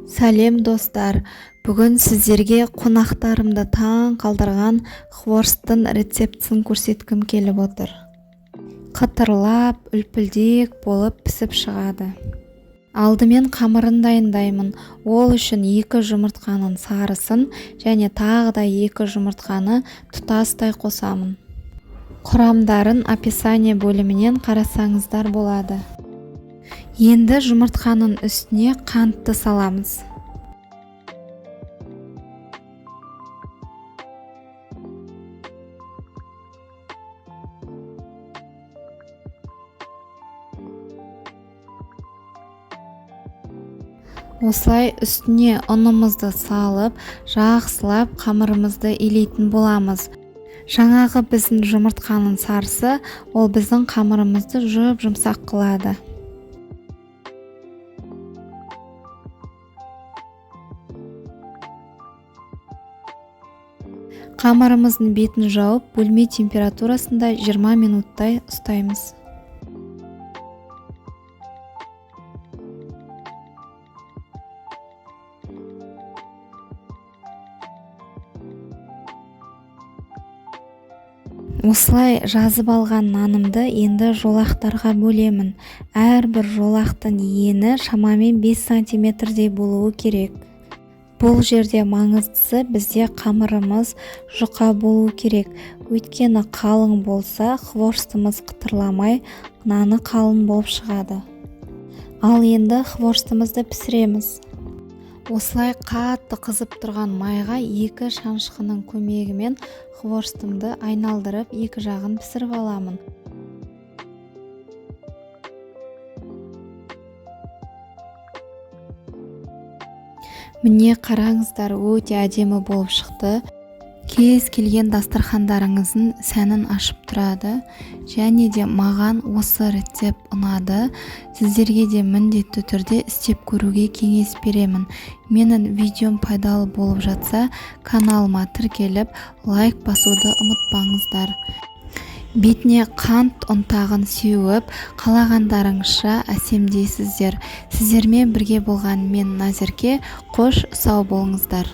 Сәлем достар, бүгін сіздерге қонақтарымды таң қалдырған хворсттың рецептісін көрсеткім келіп отыр. Қытырлап, үлпілдек болып пісіп шығады. Алдымен қамырын дайындаймын. Ол үшін 2 жұмыртқаның сарысын және тағы да 2 жұмыртқаны тұтастай қосамын. Құрамдарын описание бөлімінен қарасаңыздар болады. Енді жұмыртқаның үстіне қантты саламыз. Осылай үстіне ұнымызды салып, жақсылап қамырымызды илейтін боламыз. Жаңағы біздің жұмыртқаның сарысы, ол біздің қамырымызды жұп-жұмсақ қылады. Қамырымыздың бетін жауып, бөлме температурасында 20 минуттай ұстаймыз. Осылай жазып алған нанымды енді жолақтарға бөлемін. Әрбір жолақтың ені шамамен 5 сантиметрдей болуы керек. Бұл жерде маңыздысы бізде қамырымыз жұқа болу керек. Өйткені қалың болса, хворстымыз қытырламай, наны қалың болып шығады. Ал енді хворстымызды пісіреміз. Осылай қатты қызып тұрған майға 2 шанышқының көмегімен хворстымды айналдырып, 2 жағын пісіріп аламын. Міне қараңыздар, өте әдемі болып шықты. Кез келген дастархандарыңыздың сәнін ашып тұрады. Және де маған осы рецепт ұнады. Сіздерге де міндетті түрде істеп көруге кеңес беремін. Менің видеом пайдалы болып жатса, каналыма тіркеліп, лайк басуды ұмытпаңыздар. Бетіне қант ұнтағын сеуіп, қалағандарыңызша әсемдейсіздер. Сіздермен бірге болған мен Назерке, қош сау болыңыздар.